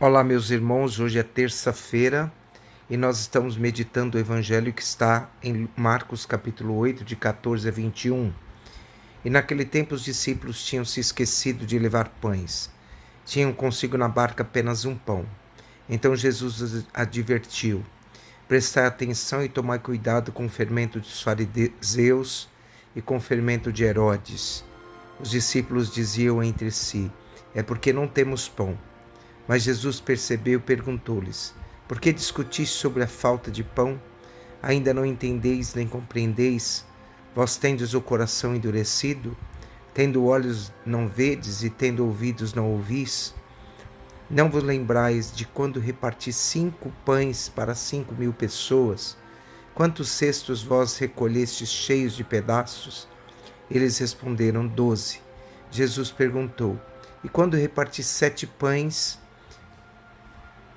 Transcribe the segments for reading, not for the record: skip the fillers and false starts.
Olá, meus irmãos, hoje é terça-feira e nós estamos meditando o evangelho que está em Marcos capítulo 8, de 14 a 21. E naquele tempo os discípulos tinham se esquecido de levar pães. Tinham consigo na barca apenas um pão. Então Jesus os advertiu: prestai atenção e tomai cuidado com o fermento dos fariseus e com o fermento de Herodes. Os discípulos diziam entre si: é porque não temos pão. Mas Jesus percebeu e perguntou-lhes: por que discutis sobre a falta de pão? Ainda não entendeis nem compreendeis? Vós tendes o coração endurecido? Tendo olhos não vedes e tendo ouvidos não ouvis? Não vos lembrais de quando reparti 5 pães para 5.000 pessoas? Quantos cestos vós recolhestes cheios de pedaços? Eles responderam: 12. Jesus perguntou: e quando reparti 7 pães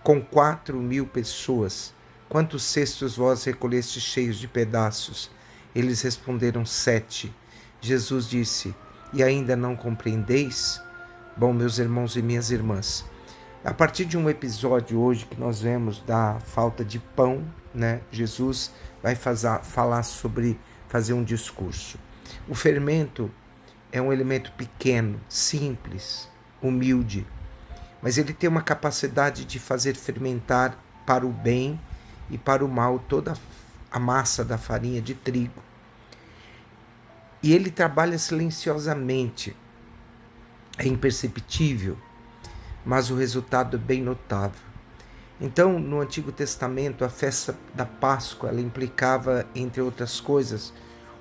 com 4.000 pessoas, quantos cestos vós recolhestes cheios de pedaços? Eles responderam: 7. Jesus disse: e ainda não compreendeis? Bom, meus irmãos e minhas irmãs, a partir de um episódio hoje que nós vemos da falta de pão, Jesus vai falar sobre fazer um discurso. O fermento é um elemento pequeno, simples, humilde, mas ele tem uma capacidade de fazer fermentar para o bem e para o mal toda a massa da farinha de trigo. E ele trabalha silenciosamente, é imperceptível, mas o resultado é bem notável. Então, no Antigo Testamento, a festa da Páscoa, ela implicava, entre outras coisas,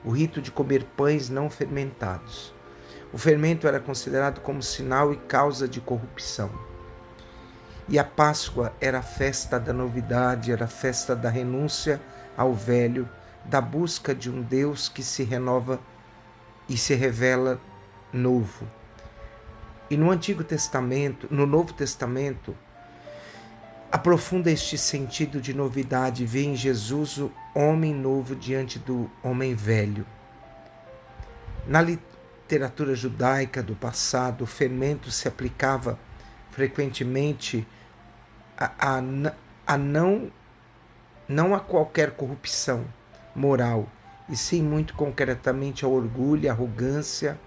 o rito de comer pães não fermentados. O fermento era considerado como sinal e causa de corrupção. E a Páscoa era a festa da novidade, era a festa da renúncia ao velho, da busca de um Deus que se renova e se revela novo. E no Novo Testamento, aprofunda este sentido de novidade, vê em Jesus o homem novo diante do homem velho. Na literatura judaica do passado, o fermento se aplicava frequentemente não a qualquer corrupção moral, e sim muito concretamente ao orgulho, à arrogância,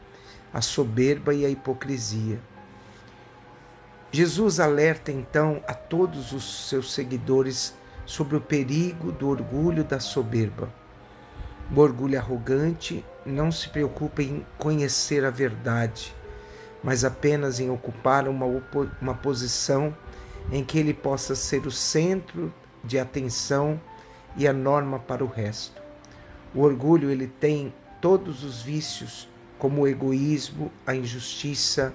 à soberba e à hipocrisia. Jesus alerta então a todos os seus seguidores sobre o perigo do orgulho, da soberba. O orgulho arrogante não se preocupa em conhecer a verdade, mas apenas em ocupar uma posição em que ele possa ser o centro de atenção e a norma para o resto. O orgulho, ele tem todos os vícios, como o egoísmo, a injustiça,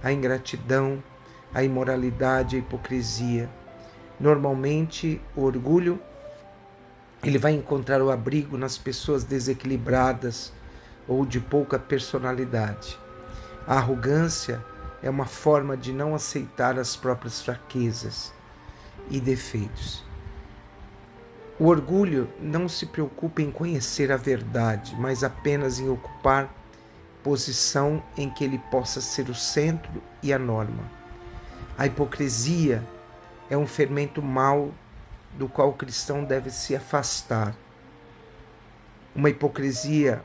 a ingratidão, a imoralidade, a hipocrisia. Normalmente, o orgulho, ele vai encontrar o abrigo nas pessoas desequilibradas ou de pouca personalidade. A arrogância é uma forma de não aceitar as próprias fraquezas e defeitos. O orgulho não se preocupa em conhecer a verdade, mas apenas em ocupar posição em que ele possa ser o centro e a norma. A hipocrisia é um fermento mau do qual o cristão deve se afastar. Uma hipocrisia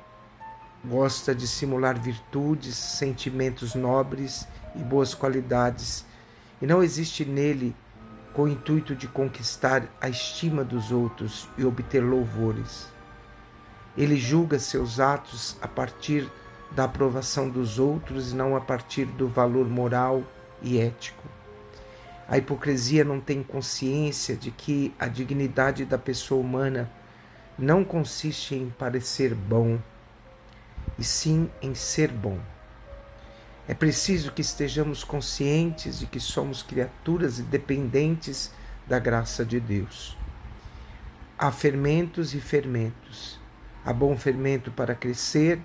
gosta de simular virtudes, sentimentos nobres e boas qualidades, e não existe nele com o intuito de conquistar a estima dos outros e obter louvores. Ele julga seus atos a partir da aprovação dos outros e não a partir do valor moral e ético. A hipocrisia não tem consciência de que a dignidade da pessoa humana não consiste em parecer bom, e sim em ser bom. É preciso que estejamos conscientes de que somos criaturas dependentes da graça de Deus. Há fermentos e fermentos. Há bom fermento para crescer,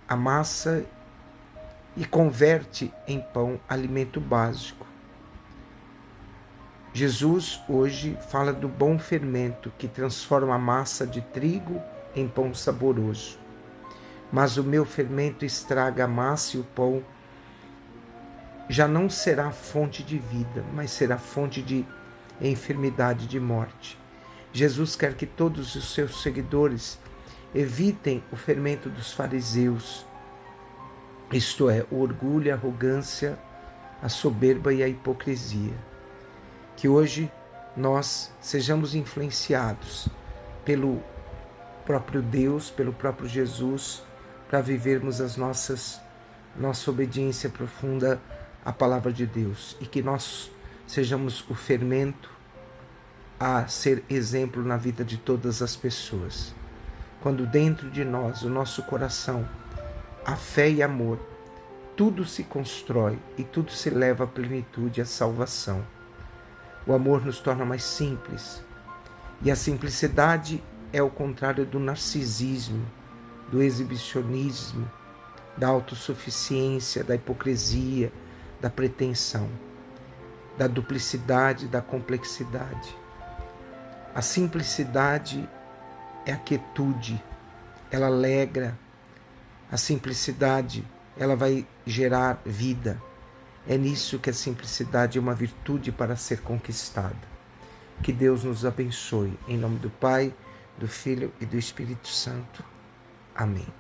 amassa e converte em pão alimento básico. Jesus hoje fala do bom fermento que transforma a massa de trigo em pão saboroso. Mas o meu fermento estraga a massa e o pão já não será fonte de vida, mas será fonte de enfermidade, de morte. Jesus quer que todos os seus seguidores evitem o fermento dos fariseus, isto é, o orgulho, a arrogância, a soberba e a hipocrisia. Que hoje nós sejamos influenciados pelo próprio Deus, pelo próprio Jesus, para vivermos nossa obediência profunda à palavra de Deus, e que nós sejamos o fermento a ser exemplo na vida de todas as pessoas. Quando dentro de nós, o nosso coração, a fé e amor, tudo se constrói e tudo se leva à plenitude, à salvação. O amor nos torna mais simples, e a simplicidade é o contrário do narcisismo, do exibicionismo, da autossuficiência, da hipocrisia, da pretensão, da duplicidade, da complexidade. A simplicidade é a quietude, ela alegra. A simplicidade, ela vai gerar vida. É nisso que a simplicidade é uma virtude para ser conquistada. Que Deus nos abençoe. Em nome do Pai, do Filho e do Espírito Santo. Amém.